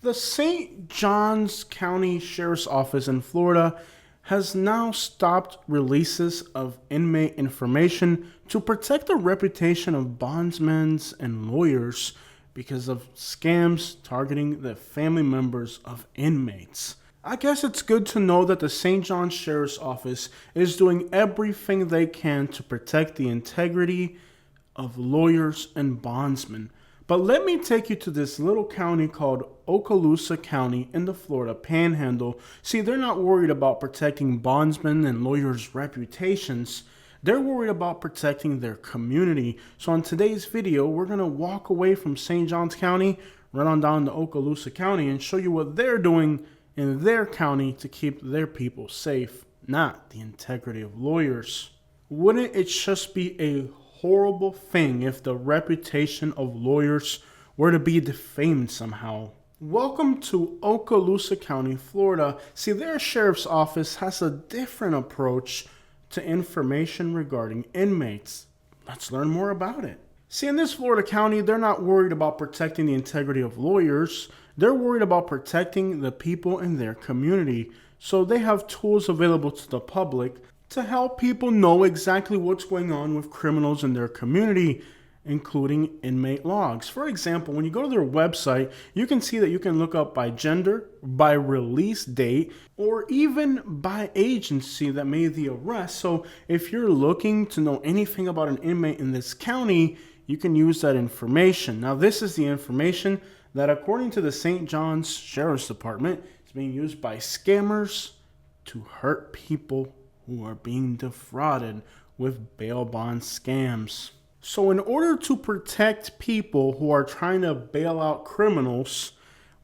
The St. Johns County Sheriff's Office in Florida has now stopped releases of inmate information to protect the reputation of bondsmen and lawyers because of scams targeting the family members of inmates. I guess it's good to know that the St. Johns Sheriff's Office is doing everything they can to protect the integrity of lawyers and bondsmen. But let me take you to this little county called Okaloosa County in the Florida Panhandle. See, they're not worried about protecting bondsmen and lawyers' reputations. They're worried about protecting their community. So in today's video, we're going to walk away from St. Johns County, run on down to Okaloosa County, and show you what they're doing in their county to keep their people safe, not the integrity of lawyers. Wouldn't it just be a horrible thing if the reputation of lawyers were to be defamed somehow? Welcome to Okaloosa County, Florida. See, their sheriff's office has a different approach to information regarding inmates. Let's learn more about it. See, in this Florida county, they're not worried about protecting the integrity of lawyers. They're worried about protecting the people in their community. So they have tools available to the public to help people know exactly what's going on with criminals in their community, including inmate logs. For example, when you go to their website, you can see that you can look up by gender, by release date, or even by agency that made the arrest. So if you're looking to know anything about an inmate in this county, you can use that information. Now, this is the information that, according to the St. Johns Sheriff's Department, is being used by scammers to hurt people who are being defrauded with bail bond scams. So in order to protect people who are trying to bail out criminals,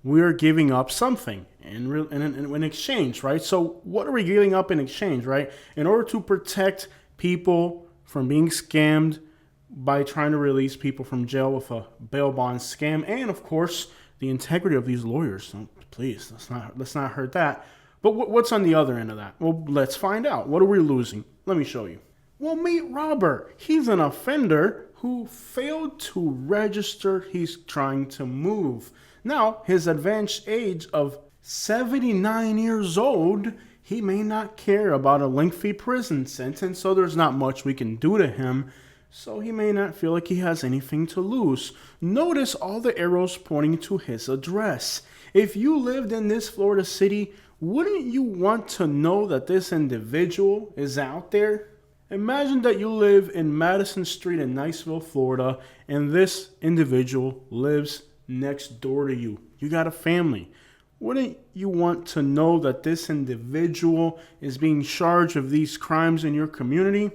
we're giving up something in exchange, right? So what are we giving up in exchange, right? In order to protect people from being scammed by trying to release people from jail with a bail bond scam, and of course, the integrity of these lawyers. So please, let's not hurt that. But what's on the other end of that? Well, let's find out. What are we losing? Let me show you. Well, meet Robert. He's an offender who failed to register he's trying to move. Now, his advanced age of 79 years old, he may not care about a lengthy prison sentence, so there's not much we can do to him. So he may not feel like he has anything to lose. Notice all the arrows pointing to his address. If you lived in this Florida city, wouldn't you want to know that this individual is out there? Imagine that you live in Madison Street in Niceville, Florida, and this individual lives next door to you. You got a family. Wouldn't you want to know that this individual is being charged with these crimes in your community?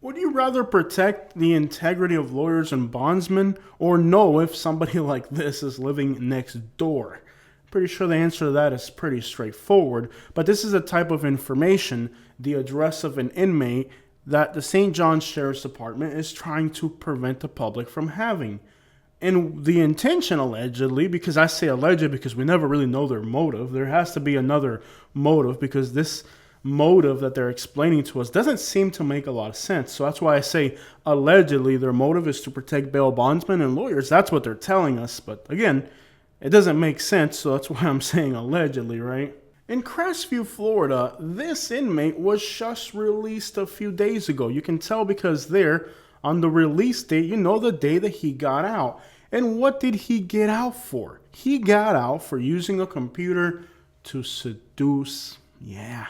Would you rather protect the integrity of lawyers and bondsmen, or know if somebody like this is living next door? Pretty sure the answer to that is pretty straightforward, but this is a type of information, the address of an inmate, that the St. Johns Sheriff's Department is trying to prevent the public from having. And the intention, allegedly, because I say alleged because we never really know their motive, there has to be another motive, because this motive that they're explaining to us doesn't seem to make a lot of sense. So that's why I say allegedly their motive is to protect bail bondsmen and lawyers. That's what they're telling us. But again, it doesn't make sense, so that's why I'm saying allegedly, right? In Crestview, Florida, this inmate was just released a few days ago. You can tell because there, on the release date, you know the day that he got out. And what did he get out for? He got out for using a computer to seduce. Yeah,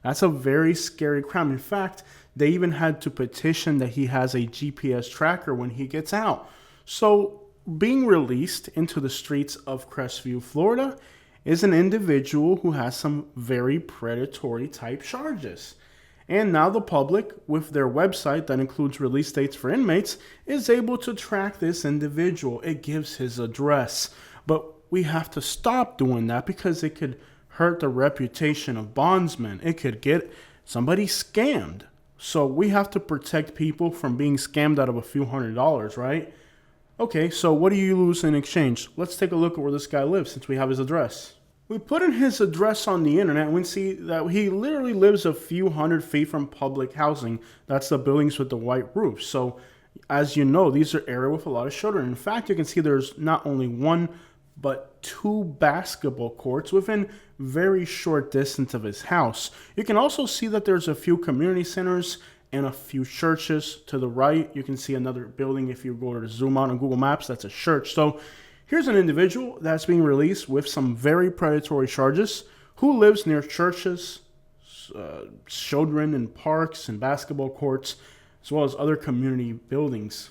that's a very scary crime. In fact, they even had to petition that he has a GPS tracker when he gets out. So being released into the streets of Crestview, Florida, is an individual who has some very predatory type charges. And now the public, with their website that includes release dates for inmates, is able to track this individual. It gives his address. But we have to stop doing that because it could hurt the reputation of bondsmen. It could get somebody scammed. So we have to protect people from being scammed out of a few $100s, right? Okay, so what do you lose in exchange? Let's take a look at where this guy lives since we have his address. We put in his address on the internet and we see that he literally lives a few hundred feet from public housing. That's the buildings with the white roofs. So as you know, these are areas with a lot of children. In fact, you can see there's not only one but 2 basketball courts within very short distance of his house. You can also see that there's a few community centers and a few churches to the right. You can see another building if you go to zoom out on Google Maps, that's a church. So here's an individual that's being released with some very predatory charges who lives near churches, children in parks and basketball courts, as well as other community buildings.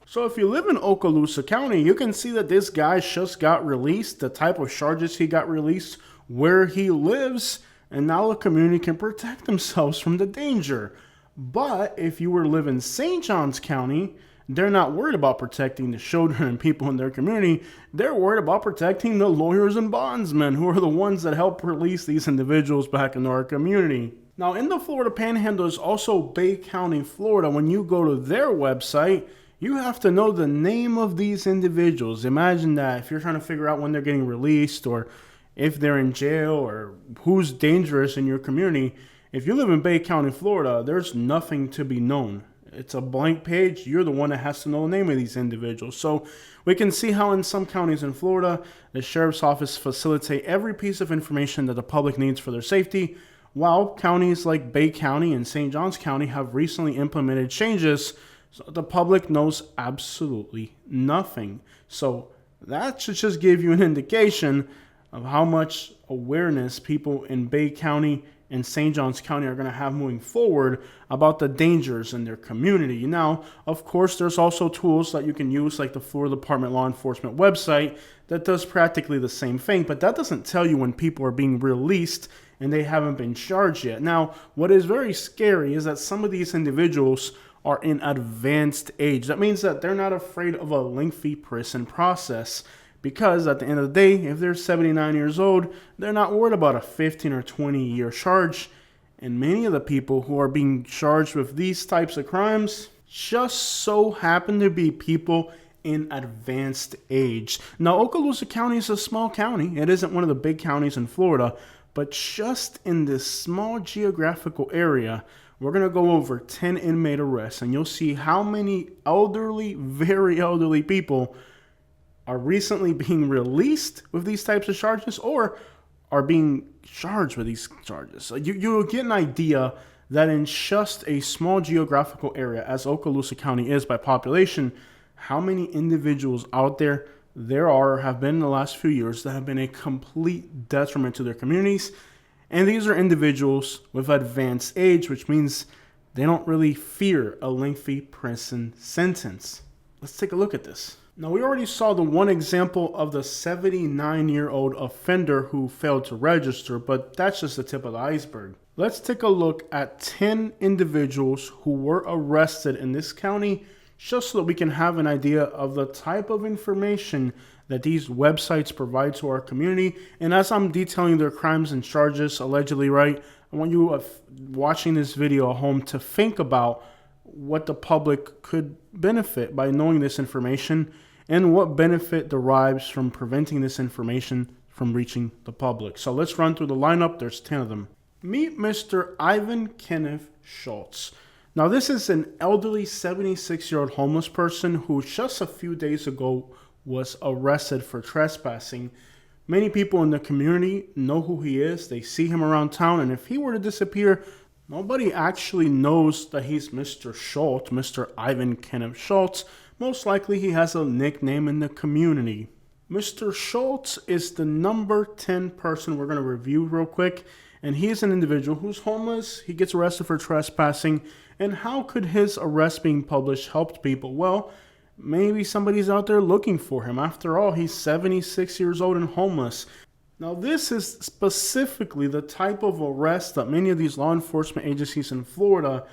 So if you live in Okaloosa County, you can see that this guy just got released, the type of charges he got released, where he lives, and now the community can protect themselves from the danger. But if you were to live in St. Johns County, they're not worried about protecting the children and people in their community. They're worried about protecting the lawyers and bondsmen, who are the ones that help release these individuals back into our community. Now, in the Florida Panhandle is also Bay County, Florida. When you go to their website, you have to know the name of these individuals. Imagine that if you're trying to figure out when they're getting released or if they're in jail or who's dangerous in your community. If you live in Bay County, Florida, there's nothing to be known. It's a blank page. You're the one that has to know the name of these individuals. So we can see how in some counties in Florida, the sheriff's office facilitate every piece of information that the public needs for their safety, while counties like Bay County and St. Johns County have recently implemented changes so the public knows absolutely nothing. So that should just give you an indication of how much awareness people in Bay County and St. Johns County are going to have moving forward about the dangers in their community. Now, of course, there's also tools that you can use like the Florida Department Law Enforcement website that does practically the same thing, but that doesn't tell you when people are being released and they haven't been charged yet. Now, what is very scary is that some of these individuals are in advanced age. That means that they're not afraid of a lengthy prison process. Because at the end of the day, if they're 79 years old, they're not worried about a 15 or 20-year charge. And many of the people who are being charged with these types of crimes just so happen to be people in advanced age. Now, Okaloosa County is a small county. It isn't one of the big counties in Florida. But just in this small geographical area, we're going to go over 10 inmate arrests. And you'll see how many elderly, very elderly people are recently being released with these types of charges or are being charged with these charges. So you'll get an idea that in just a small geographical area, as Okaloosa County is by population, how many individuals out there have been in the last few years that have been a complete detriment to their communities. And these are individuals with advanced age, which means they don't really fear a lengthy prison sentence. Let's take a look at this. Now, we already saw the one example of the 79-year-old offender who failed to register, but that's just the tip of the iceberg. Let's take a look at 10 individuals who were arrested in this county, just so that we can have an idea of the type of information that these websites provide to our community. And as I'm detailing their crimes and charges allegedly, right, I want you watching this video at home to think about what the public could benefit by knowing this information and what benefit derives from preventing this information from reaching the public. So let's run through the lineup. There's 10 of them. Meet Mr. Ivan Kenneth Schultz. Now, this is an elderly 76-year-old homeless person who just a few days ago was arrested for trespassing. Many people in the community know who he is. They see him around town, and if he were to disappear, nobody actually knows that he's Mr. Schultz, Mr. Ivan Kenneth Schultz. Most likely he has a nickname in the community. Mr. Schultz is the number 10 person we're going to review real quick. And he is an individual who's homeless. He gets arrested for trespassing. And how could his arrest being published help people? Well, maybe somebody's out there looking for him. After all, he's 76 years old and homeless. Now, this is specifically the type of arrest that many of these law enforcement agencies in Florida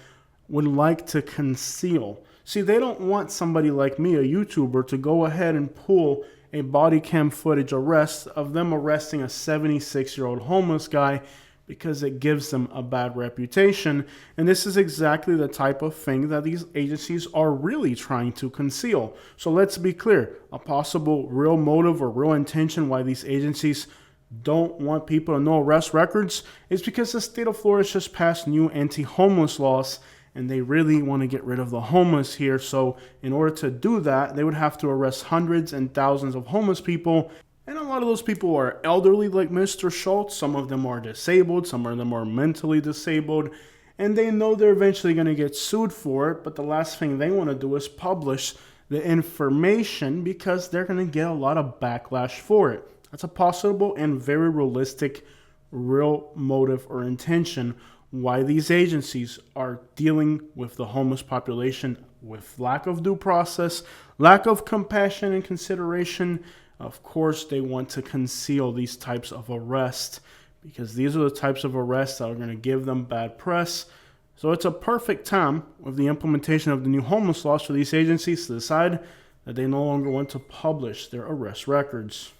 would like to conceal. See, they don't want somebody like me, a YouTuber, to go ahead and pull a body cam footage arrest of them arresting a 76-year-old homeless guy because it gives them a bad reputation. And this is exactly the type of thing that these agencies are really trying to conceal. So let's be clear, a possible real motive or real intention why these agencies don't want people to know arrest records is because the state of Florida just passed new anti-homeless laws, and they really want to get rid of the homeless here. So in order to do that, they would have to arrest hundreds and thousands of homeless people. And a lot of those people are elderly like Mr. Schultz. Some of them are disabled. Some of them are mentally disabled. And they know they're eventually going to get sued for it. But the last thing they want to do is publish the information because they're going to get a lot of backlash for it. That's a possible and very realistic, real motive or intention why these agencies are dealing with the homeless population with lack of due process, lack of compassion and consideration. Of course, they want to conceal these types of arrests because these are the types of arrests that are going to give them bad press. So it's a perfect time with the implementation of the new homeless laws for these agencies to decide that they no longer want to publish their arrest records.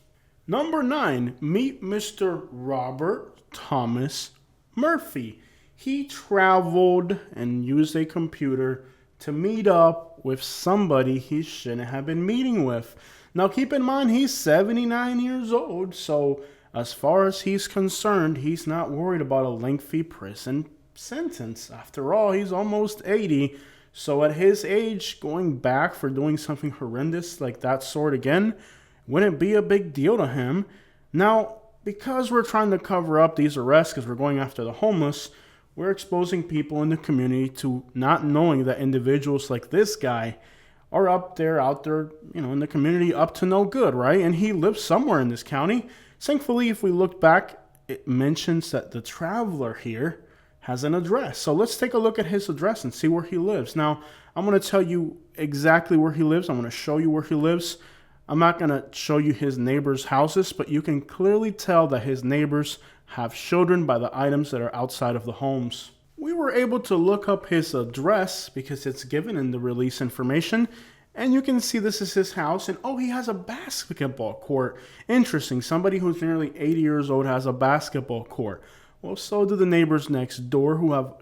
Number 9, meet Mr. Robert Thomas Murphy. He traveled and used a computer to meet up with somebody he shouldn't have been meeting with. Now keep in mind, he's 79 years old, so as far as he's concerned, he's not worried about a lengthy prison sentence. After all, he's almost 80, so at his age, going back for doing something horrendous like that sort again wouldn't be a big deal to him. Now, because we're trying to cover up these arrests because we're going after the homeless, we're exposing people in the community to not knowing that individuals like this guy are out there, in the community up to no good, right? And he lives somewhere in this county. Thankfully, if we look back, it mentions that the traveler here has an address. So let's take a look at his address and see where he lives. Now, I'm going to tell you exactly where he lives. I'm going to show you where he lives. I'm not going to show you his neighbors' houses, but you can clearly tell that his neighbors have children by the items that are outside of the homes. We were able to look up his address because it's given in the release information, and you can see this is his house, and he has a basketball court. Interesting, somebody who's nearly 80 years old has a basketball court. Well, so do the neighbors next door who have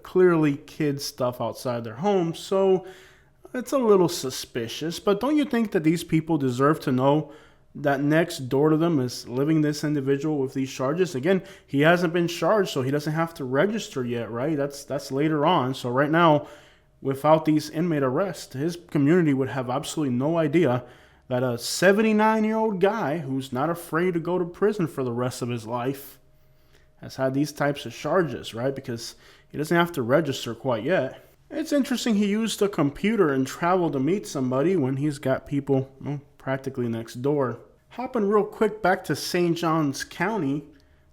clearly kids stuff outside their homes, so it's a little suspicious. But don't you think that these people deserve to know that next door to them is living this individual with these charges? Again, he hasn't been charged, so he doesn't have to register yet, right? That's later on. So right now, without these inmate arrests, his community would have absolutely no idea that a 79-year-old guy who's not afraid to go to prison for the rest of his life has had these types of charges, right? Because he doesn't have to register quite yet. It's interesting he used a computer and traveled to meet somebody when he's got people practically next door. Hopping real quick back to St. Johns County,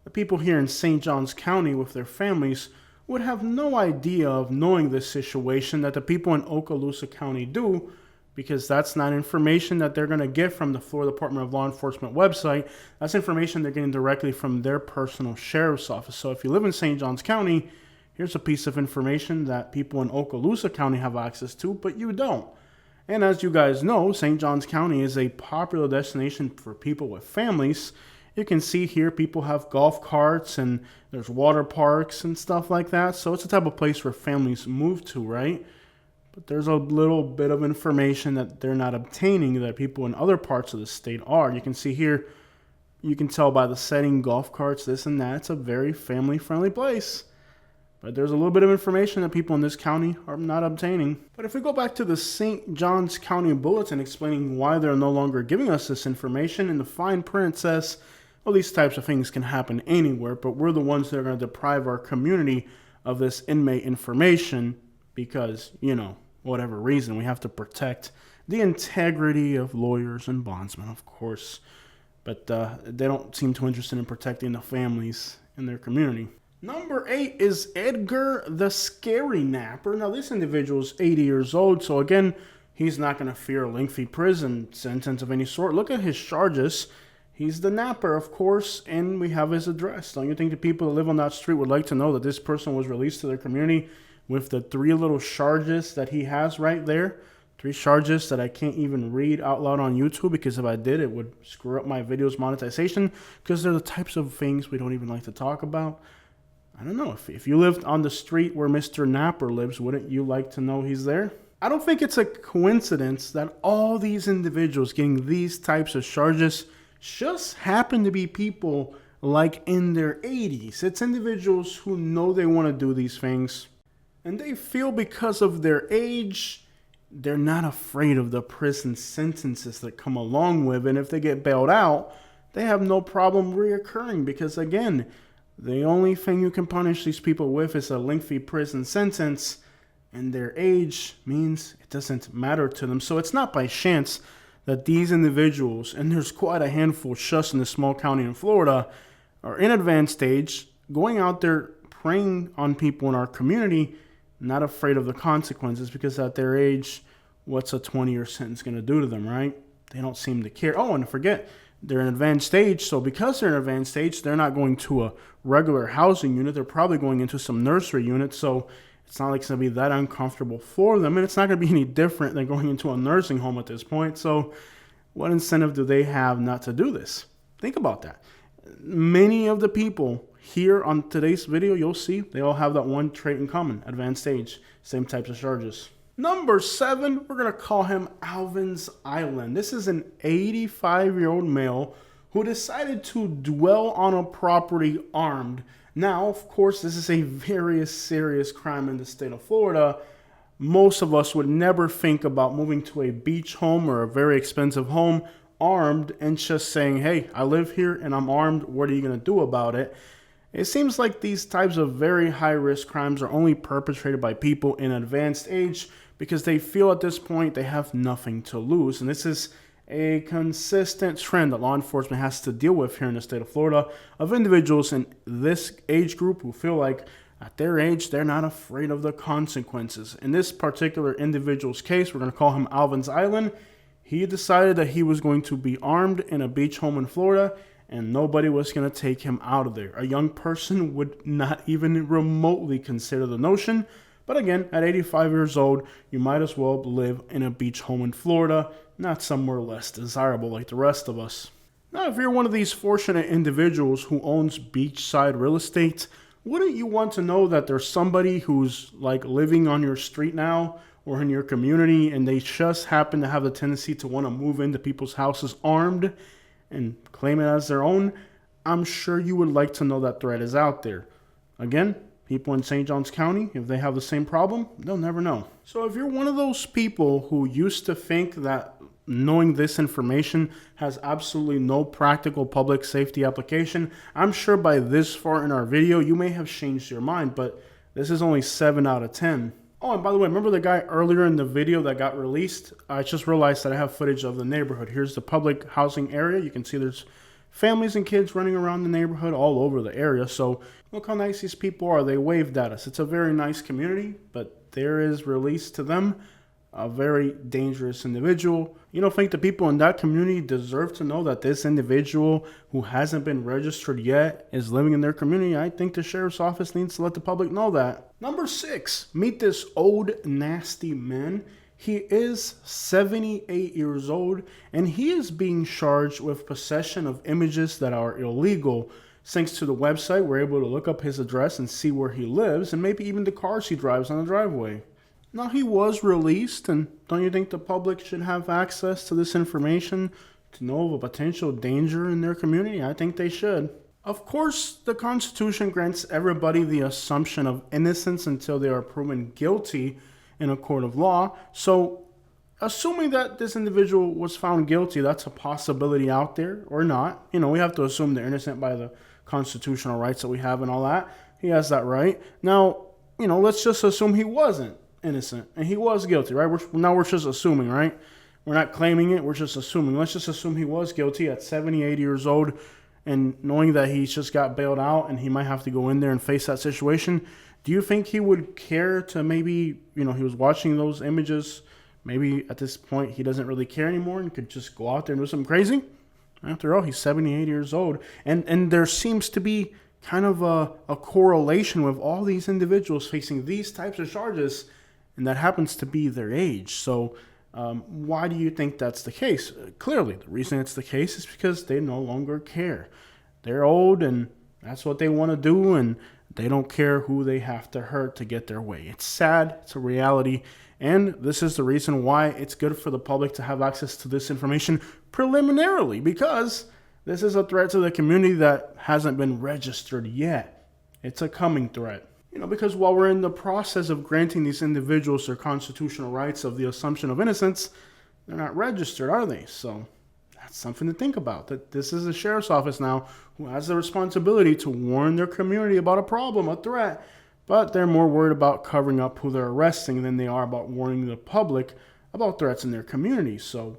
the people here in St. Johns County with their families would have no idea of knowing this situation that the people in Okaloosa County do, because that's not information that they're going to get from the Florida Department of Law Enforcement website. That's information they're getting directly from their personal sheriff's office. So if you live in St. Johns County, here's a piece of information that people in Okaloosa County have access to, but you don't. And as you guys know, St. Johns County is a popular destination for people with families. You can see here people have golf carts and there's water parks and stuff like that. So it's the type of place where families move to, right? But there's a little bit of information that they're not obtaining that people in other parts of the state are. You can see here, you can tell by the setting, golf carts, this and that. It's a very family-friendly place. But there's a little bit of information that people in this county are not obtaining. But if we go back to the St. Johns County Bulletin explaining why they're no longer giving us this information, in the fine print says, well, these types of things can happen anywhere, but we're the ones that are going to deprive our community of this inmate information because, whatever reason, we have to protect the integrity of lawyers and bondsmen, of course. But they don't seem too interested in protecting the families in their community. Number 8 is Edgar the Scary Napper. Now, this individual is 80 years old, so again, he's not going to fear a lengthy prison sentence of any sort. Look at his charges. He's the napper, of course, and we have his address. Don't you think the people that live on that street would like to know that this person was released to their community with the 3 little charges that he has right there? 3 charges that I can't even read out loud on YouTube, because if I did, it would screw up my video's monetization, because they're the types of things we don't even like to talk about. I don't know, if you lived on the street where Mr. Napper lives, wouldn't you like to know he's there? I don't think it's a coincidence that all these individuals getting these types of charges just happen to be people like in their 80s. It's individuals who know they want to do these things, and they feel because of their age, they're not afraid of the prison sentences that come along with it. And if they get bailed out, they have no problem reoccurring because, again, the only thing you can punish these people with is a lengthy prison sentence, and their age means it doesn't matter to them. So it's not by chance that these individuals, and there's quite a handful just in this small county in Florida, are in advanced age, going out there preying on people in our community, not afraid of the consequences, because at their age, what's a 20-year sentence going to do to them, right? They don't seem to care. Oh, and forget, they're in advanced age, so because they're in advanced age, they're not going to a regular housing unit. They're probably going into some nursery unit, so it's not like it's going to be that uncomfortable for them, and it's not going to be any different than going into a nursing home at this point. So what incentive do they have not to do this? Think about that. Many of the people here on today's video, you'll see, they all have that one trait in common: advanced age, same types of charges. Number 7, we're going to call him Alvin's Island. This is an 85-year-old male who decided to dwell on a property armed. Now, of course, this is a very serious crime in the state of Florida. Most of us would never think about moving to a beach home or a very expensive home armed and just saying, hey, I live here and I'm armed. What are you going to do about it? It seems like these types of very high-risk crimes are only perpetrated by people in advanced age because they feel at this point they have nothing to lose. And this is a consistent trend that law enforcement has to deal with here in the state of Florida, of individuals in this age group who feel like at their age, they're not afraid of the consequences. In this particular individual's case, we're going to call him Alvin's Island. He decided that he was going to be armed in a beach home in Florida, and nobody was going to take him out of there. A young person would not even remotely consider the notion. But again, at 85 years old, you might as well live in a beach home in Florida, not somewhere less desirable like the rest of us. Now, if you're one of these fortunate individuals who owns beachside real estate, wouldn't you want to know that there's somebody who's like living on your street now or in your community, and they just happen to have the tendency to want to move into people's houses armed and claim it as their own? I'm sure you would like to know that threat is out there. Again, people in St. Johns County, if they have the same problem, they'll never know. So if you're one of those people who used to think that knowing this information has absolutely no practical public safety application, I'm sure by this far in our video, you may have changed your mind, but this is only 7 out of 10. Oh, and by the way, remember the guy earlier in the video that got released? I just realized that I have footage of the neighborhood. Here's the public housing area. You can see there's families and kids running around the neighborhood all over the area. So look how nice these people are. They waved at us. It's a very nice community, but there is released to them a very dangerous individual. You don't think the people in that community deserve to know that this individual who hasn't been registered yet is living in their community? I think the sheriff's office needs to let the public know that. Number 6, meet this old nasty man. He is 78 years old, and he is being charged with possession of images that are illegal. Thanks to the website, we're able to look up his address and see where he lives, and maybe even the cars he drives on the driveway. Now, he was released, and don't you think the public should have access to this information to know of a potential danger in their community? I think they should. Of course, the Constitution grants everybody the assumption of innocence until they are proven guilty in a court of law. So, assuming that this individual was found guilty, that's a possibility out there, or not. You know, we have to assume they're innocent by the constitutional rights that we have and all that. He has that right. Now, you know, let's just assume he wasn't innocent and he was guilty, right? We're just assuming, right? We're not claiming it, we're just assuming. Let's just assume he was guilty at 78 years old, and knowing that he's just got bailed out and he might have to go in there and face that situation. Do you think he would care to maybe, you know, he was watching those images, maybe at this point he doesn't really care anymore and could just go out there and do something crazy? After all, he's 78 years old, and there seems to be kind of a correlation with all these individuals facing these types of charges, and that happens to be their age. So why do you think that's the case? Clearly, the reason it's the case is because they no longer care. They're old, and that's what they want to do, and they don't care who they have to hurt to get their way. It's sad. It's a reality. And this is the reason why it's good for the public to have access to this information preliminarily, because this is a threat to the community that hasn't been registered yet. It's a coming threat. You know, because while we're in the process of granting these individuals their constitutional rights of the assumption of innocence, they're not registered, are they? So That's something to think about. That this is a sheriff's office now who has the responsibility to warn their community about a problem, a threat, but they're more worried about covering up who they're arresting than they are about warning the public about threats in their community. So,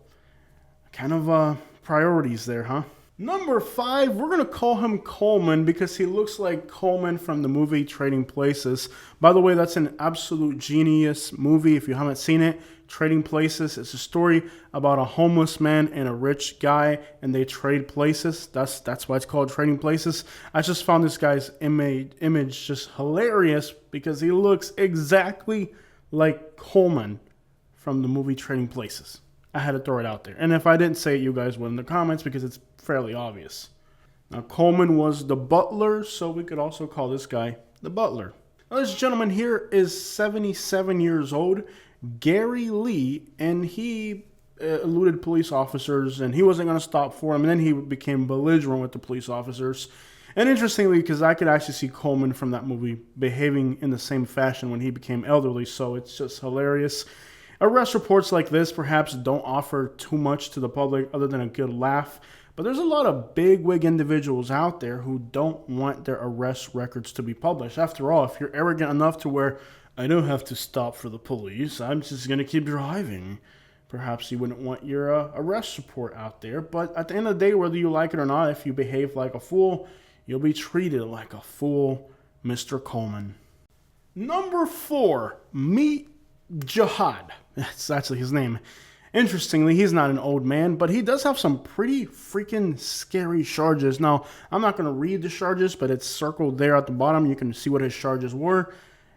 kind of priorities there, huh? Number 5, we're going to call him Coleman because he looks like Coleman from the movie Trading Places. By the way, that's an absolute genius movie. If you haven't seen it, Trading Places, it's a story about a homeless man and a rich guy, and they trade places. That's why it's called Trading Places. I just found this guy's image just hilarious because he looks exactly like Coleman from the movie Trading Places. I had to throw it out there. And if I didn't say it, you guys would in the comments because it's fairly obvious. Now, Coleman was the butler, so we could also call this guy the butler. Now, this gentleman here is 77 years old, Gary Lee, and he eluded police officers, and he wasn't going to stop for him, and then he became belligerent with the police officers. And interestingly, because I could actually see Coleman from that movie behaving in the same fashion when he became elderly, so it's just hilarious. Arrest reports like this perhaps don't offer too much to the public other than a good laugh, but there's a lot of bigwig individuals out there who don't want their arrest records to be published. After all, if you're arrogant enough to where I don't have to stop for the police, I'm just going to keep driving, perhaps you wouldn't want your arrest report out there. But at the end of the day, whether you like it or not, if you behave like a fool, you'll be treated like a fool, Mr. Coleman. Number 4, meet Jihad. That's actually his name. Interestingly, he's not an old man, but he does have some pretty freaking scary charges. Now, I'm not going to read the charges, but it's circled there at the bottom. You can see what his charges were.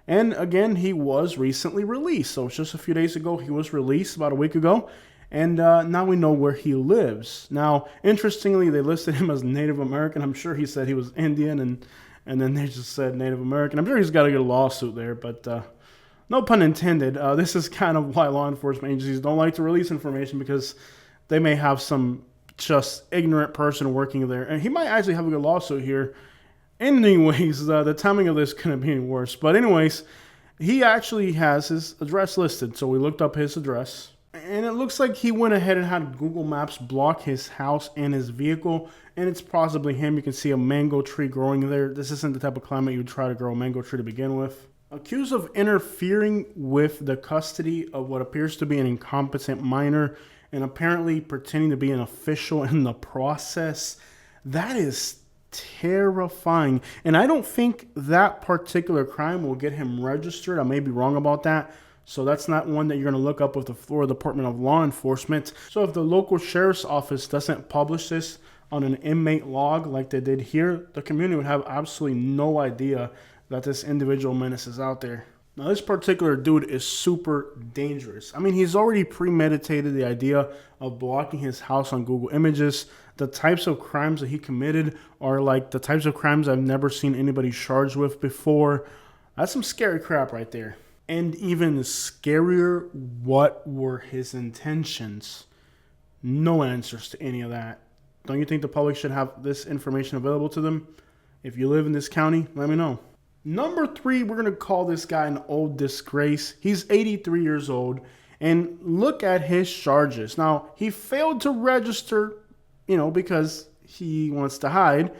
And again, he was recently released. So it's just a few days ago, he was released about a week ago. And now we know where he lives. Now, interestingly, they listed him as Native American. I'm sure he said he was Indian, and then they just said Native American. I'm sure he's got to get a lawsuit there, but no pun intended. This is kind of why law enforcement agencies don't like to release information, because they may have some just ignorant person working there. And he might actually have a good lawsuit here. Anyways, the timing of this couldn't be any worse. But anyways, he actually has his address listed. So we looked up his address. And it looks like he went ahead and had Google Maps block his house and his vehicle. And it's possibly him. You can see a mango tree growing there. This isn't the type of climate you'd try to grow a mango tree to begin with. Accused of interfering with the custody of what appears to be an incompetent minor and apparently pretending to be an official in the process. That is terrifying. And I don't think that particular crime will get him registered. I may be wrong about that. So that's not one that you're going to look up with the Florida Department of Law Enforcement. So if the local sheriff's office doesn't publish this on an inmate log like they did here, the community would have absolutely no idea that this individual menace is out there. Now, this particular dude is super dangerous. I mean, he's already premeditated the idea of blocking his house on Google Images. The types of crimes that he committed are like the types of crimes I've never seen anybody charged with before. That's some scary crap right there. And even scarier, what were his intentions? No answers to any of that. Don't you think the public should have this information available to them? If you live in this county, let me know. Number 3, we're going to call this guy an old disgrace. He's 83 years old, and look at his charges. Now, he failed to register, because he wants to hide.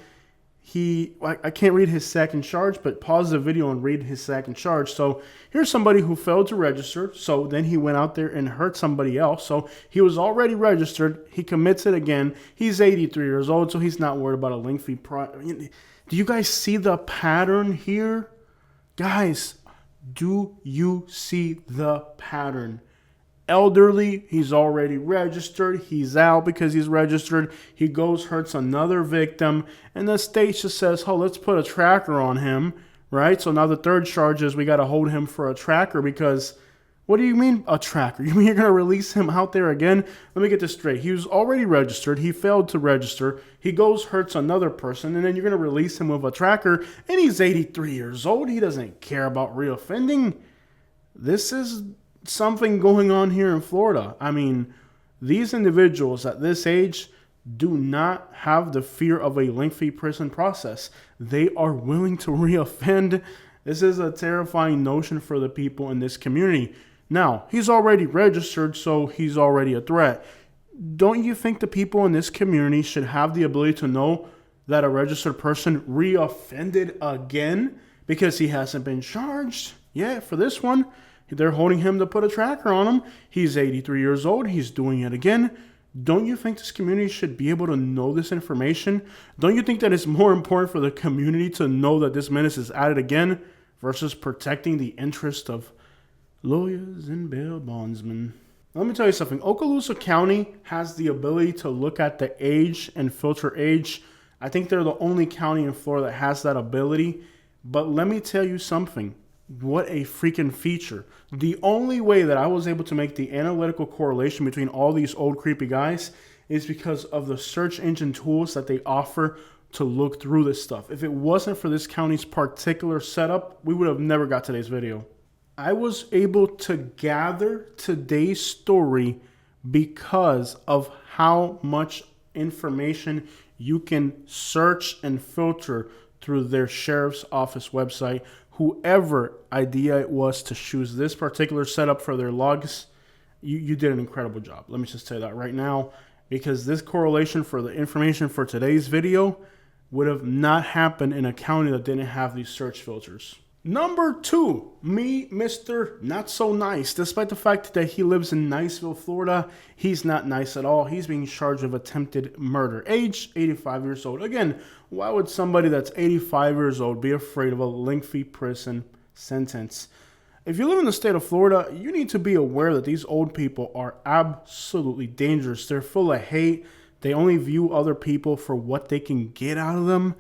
I can't read his second charge, but pause the video and read his second charge. So here's somebody who failed to register. So then he went out there and hurt somebody else. So he was already registered. He commits it again. He's 83 years old, so he's not worried about a lengthy Do you guys see the pattern here? Guys, do you see the pattern? Elderly, he's already registered. He's out because he's registered. He goes, hurts another victim, and the state just says, oh, let's put a tracker on him, right? So now the third charge is we got to hold him for a tracker because, what do you mean a tracker? You mean you're going to release him out there again? Let me get this straight. He was already registered. He failed to register. He goes, hurts another person, and then you're going to release him with a tracker, and he's 83 years old. He doesn't care about reoffending. This is something going on here in Florida. I mean, these individuals at this age do not have the fear of a lengthy prison process. They are willing to reoffend. This is a terrifying notion for the people in this community. Now, he's already registered, so he's already a threat. Don't you think the people in this community should have the ability to know that a registered person reoffended again because he hasn't been charged yet for this one? They're holding him to put a tracker on him. He's 83 years old. He's doing it again. Don't you think this community should be able to know this information? Don't you think that it's more important for the community to know that this menace is at it again versus protecting the interest of lawyers and bail bondsmen? Let me tell you something. Okaloosa County has the ability to look at the age and filter age. I think they're the only county in Florida that has that ability. But let me tell you something. What a freaking feature. The only way that I was able to make the analytical correlation between all these old creepy guys is because of the search engine tools that they offer to look through this stuff. If it wasn't for this county's particular setup, we would have never got today's video. I was able to gather today's story because of how much information you can search and filter through their sheriff's office website. Whoever idea it was to choose this particular setup for their logs, you did an incredible job. Let me just say that right now, because this correlation for the information for today's video would have not happened in a county that didn't have these search filters. Number 2, me, Mr. Not So Nice. Despite the fact that he lives in Niceville, Florida, he's not nice at all. He's being charged with attempted murder. Age, 85 years old. Again, why would somebody that's 85 years old be afraid of a lengthy prison sentence? If you live in the state of Florida, you need to be aware that these old people are absolutely dangerous. They're full of hate. They only view other people for what they can get out of them.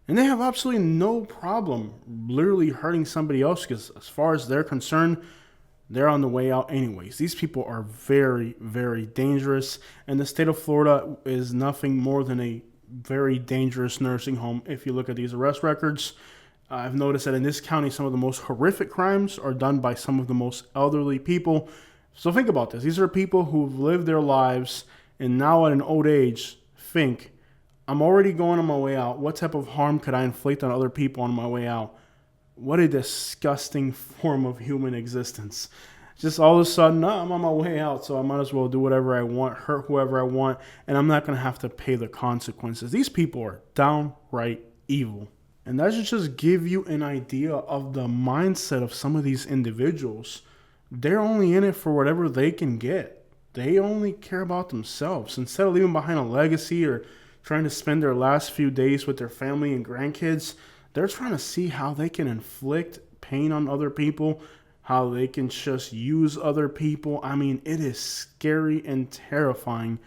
And they have absolutely no problem literally hurting somebody else because as far as they're concerned, they're on the way out anyways. These people are very, very dangerous. And the state of Florida is nothing more than a very dangerous nursing home. If you look at these arrest records, I've noticed that in this county, some of the most horrific crimes are done by some of the most elderly people. So think about this. These are people who've lived their lives and now at an old age think, I'm already going on my way out. What type of harm could I inflict on other people on my way out? What a disgusting form of human existence. Just all of a sudden, I'm on my way out, so I might as well do whatever I want, hurt whoever I want, and I'm not going to have to pay the consequences. These people are downright evil. And that should just give you an idea of the mindset of some of these individuals. They're only in it for whatever they can get. They only care about themselves. Instead of leaving behind a legacy or trying to spend their last few days with their family and grandkids, they're trying to see how they can inflict pain on other people, how they can just use other people. I mean, it is scary and terrifying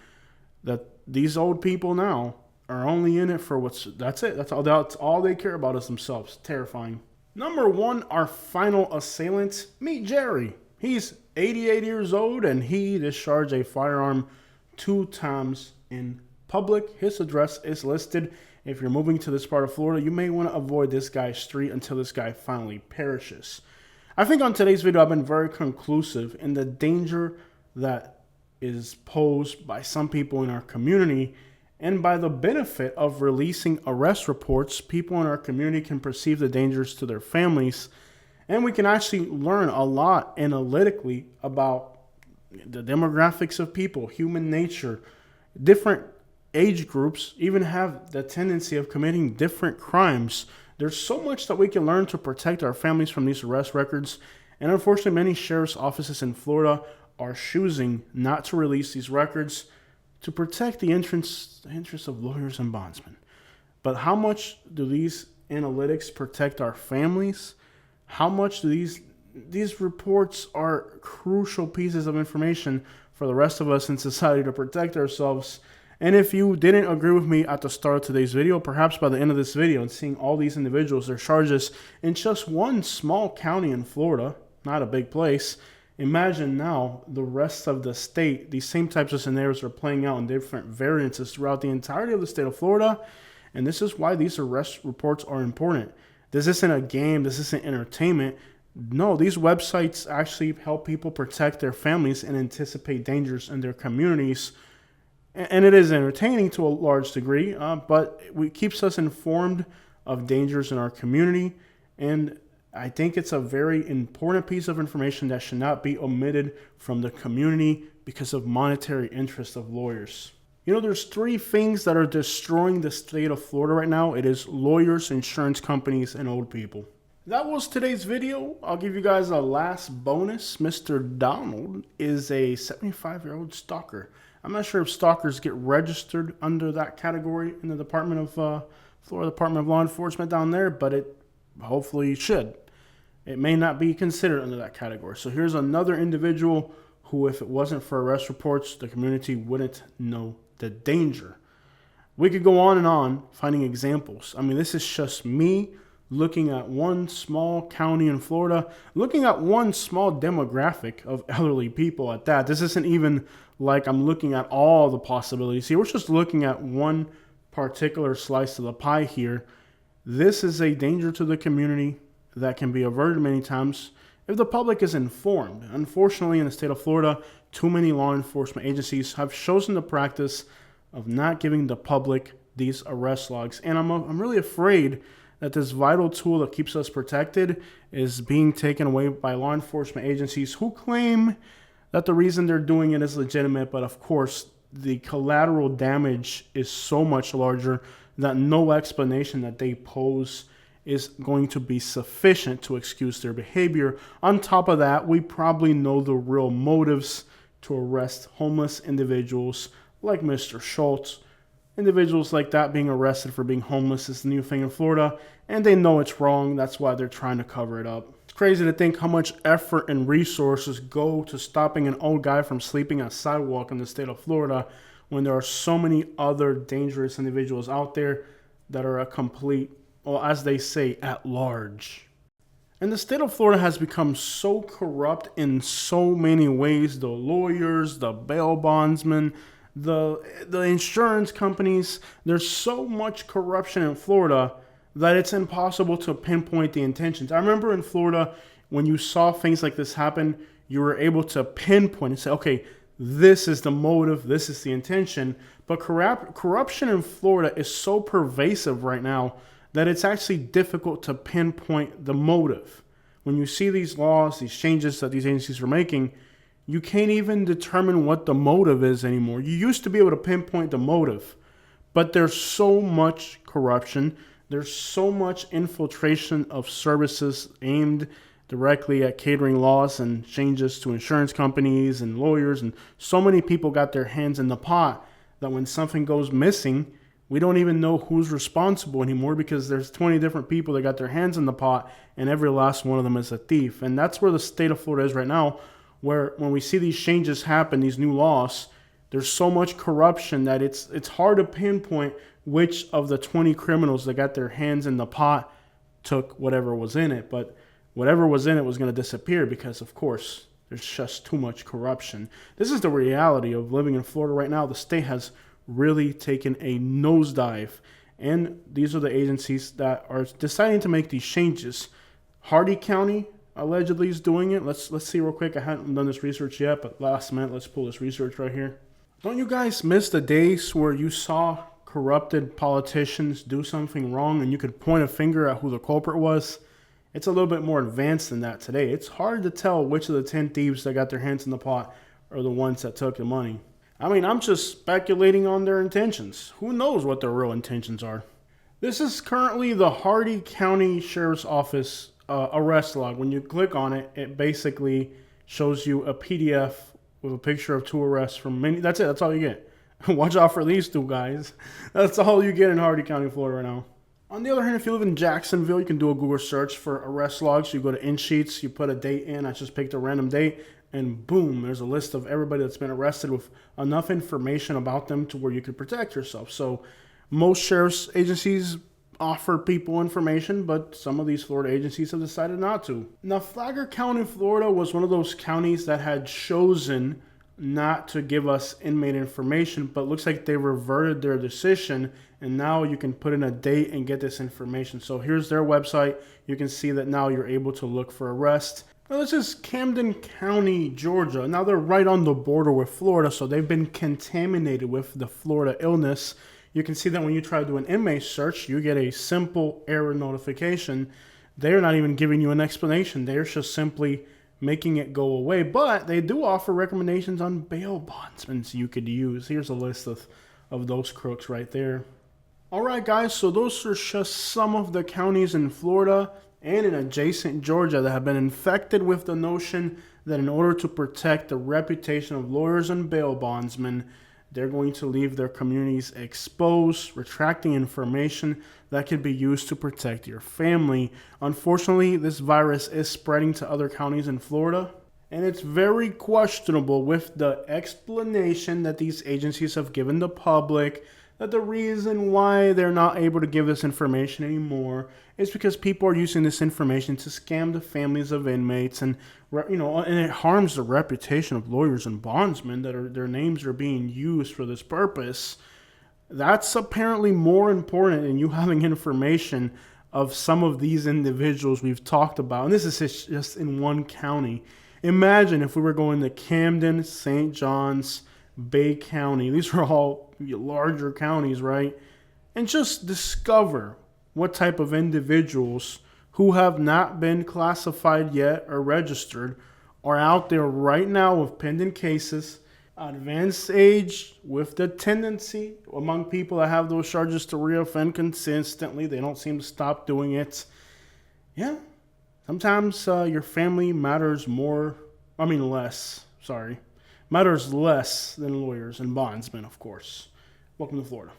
that these old people now are only in it for that's it. That's all they care about is themselves. Terrifying. Number 1, our final assailant, meet Jerry. He's 88 years old and he discharged a firearm 2 times in public. His address is listed. If you're moving to this part of Florida, you may want to avoid this guy's street until this guy finally perishes. I think on today's video, I've been very conclusive in the danger that is posed by some people in our community, and by the benefit of releasing arrest reports, people in our community can perceive the dangers to their families, and we can actually learn a lot analytically about the demographics of people, human nature. Different age groups even have the tendency of committing different crimes. There's so much that we can learn to protect our families from these arrest records. And unfortunately, many sheriff's offices in Florida are choosing not to release these records to protect the interests of lawyers and bondsmen. But how much do these analytics protect our families? How much do these reports are crucial pieces of information for the rest of us in society to protect ourselves? And if you didn't agree with me at the start of today's video, perhaps by the end of this video and seeing all these individuals, their charges in just one small county in Florida, not a big place, imagine now the rest of the state, these same types of scenarios are playing out in different variances throughout the entirety of the state of Florida. And this is why these arrest reports are important. This isn't a game. This isn't entertainment. No, these websites actually help people protect their families and anticipate dangers in their communities. And it is entertaining to a large degree, but it keeps us informed of dangers in our community. And I think it's a very important piece of information that should not be omitted from the community because of monetary interest of lawyers. You know, there's three things that are destroying the state of Florida right now. It is lawyers, insurance companies, and old people. That was today's video. I'll give you guys a last bonus. Mr. Donald is a 75-year-old stalker. I'm not sure if stalkers get registered under that category in the Florida Department of Law Enforcement down there, but it hopefully should. It may not be considered under that category. So here's another individual who, if it wasn't for arrest reports, the community wouldn't know the danger. We could go on and on finding examples. I mean, this is just me looking at one small county in Florida, looking at one small demographic of elderly people at that. This isn't even like I'm looking at all the possibilities here. We're just looking at one particular slice of the pie here. This is a danger to the community that can be averted many times if the public is informed. Unfortunately, in the state of Florida, too many law enforcement agencies have chosen the practice of not giving the public these arrest logs. And I'm really afraid that this vital tool that keeps us protected is being taken away by law enforcement agencies who claim that the reason they're doing it is legitimate. But of course, the collateral damage is so much larger that no explanation that they pose is going to be sufficient to excuse their behavior. On top of that, we probably know the real motives to arrest homeless individuals like Mr. Schultz. Individuals like that being arrested for being homeless is the new thing in Florida, and they know it's wrong. That's why they're trying to cover it up. It's crazy to think how much effort and resources go to stopping an old guy from sleeping on a sidewalk in the state of Florida when there are so many other dangerous individuals out there that are a complete, well, as they say, at large. And the state of Florida has become so corrupt in so many ways. The lawyers, the bail bondsmen, the insurance companies, there's so much corruption in Florida that it's impossible to pinpoint the intentions. I remember in Florida, when you saw things like this happen, you were able to pinpoint and say, okay, this is the motive, this is the intention. But corruption in Florida is so pervasive right now that it's actually difficult to pinpoint the motive. When you see these laws, these changes that these agencies are making, you can't even determine what the motive is anymore. You used to be able to pinpoint the motive, but there's so much corruption. There's so much infiltration of services aimed directly at catering laws and changes to insurance companies and lawyers. And so many people got their hands in the pot that when something goes missing, we don't even know who's responsible anymore because there's 20 different people that got their hands in the pot and every last one of them is a thief. And that's where the state of Florida is right now, where when we see these changes happen, these new laws, there's so much corruption that it's hard to pinpoint which of the 20 criminals that got their hands in the pot took whatever was in it. But whatever was in it was going to disappear because, of course, there's just too much corruption. This is the reality of living in Florida right now. The state has really taken a nosedive, and these are the agencies that are deciding to make these changes. Hardee County allegedly is doing it. Let's see real quick. I haven't done this research yet, but last minute, let's pull this research right here. Don't you guys miss the days where you saw corrupted politicians do something wrong and you could point a finger at who the culprit was? It's a little bit more advanced than that today. It's hard to tell which of the 10 thieves that got their hands in the pot are the ones that took the money. I mean, I'm just speculating on their intentions. Who knows what their real intentions are? This is currently the Hardee County Sheriff's Office arrest log. When you click on it, it basically shows you a PDF with a picture of 2 arrests from many. That's it. That's all you get. Watch out for these 2 guys. That's all you get in Hardee County, Florida right now. On the other hand, if you live in Jacksonville, you can do a Google search for arrest logs. You go to In Sheets, you put a date in. I just picked a random date, and boom, there's a list of everybody that's been arrested with enough information about them to where you could protect yourself. So most sheriff's agencies offer people information, but some of these Florida agencies have decided not to. Now, Flagler County, Florida was one of those counties that had chosen not to give us inmate information, but looks like they reverted their decision, and now you can put in a date and get this information. So here's their website. You can see that now you're able to look for arrests. Now this is Camden County, Georgia. Now they're right on the border with Florida, so they've been contaminated with the Florida illness. You can see that when you try to do an inmate search, you get a simple error notification. They're not even giving you an explanation. They're just simply making it go away. But they do offer recommendations on bail bondsmen you could use. Here's a list of those crooks right there. Alright guys, so those are just some of the counties in Florida and in adjacent Georgia that have been infected with the notion that in order to protect the reputation of lawyers and bail bondsmen, they're going to leave their communities exposed, retracting information that could be used to protect your family. Unfortunately, this virus is spreading to other counties in Florida, and it's very questionable with the explanation that these agencies have given the public that the reason why they're not able to give this information anymore is because people are using this information to scam the families of inmates, and and it harms the reputation of lawyers and bondsmen that their names are being used for this purpose. That's apparently more important than you having information of some of these individuals we've talked about, and this is just in one county. Imagine if we were going to Camden, St. John's, Bay County. These are all larger counties, right? And just discover what type of individuals who have not been classified yet or registered are out there right now with pending cases, advanced age, with the tendency among people that have those charges to reoffend consistently. They don't seem to stop doing it. Yeah, sometimes your family matters less than lawyers and bondsmen, of course. Welcome to Florida.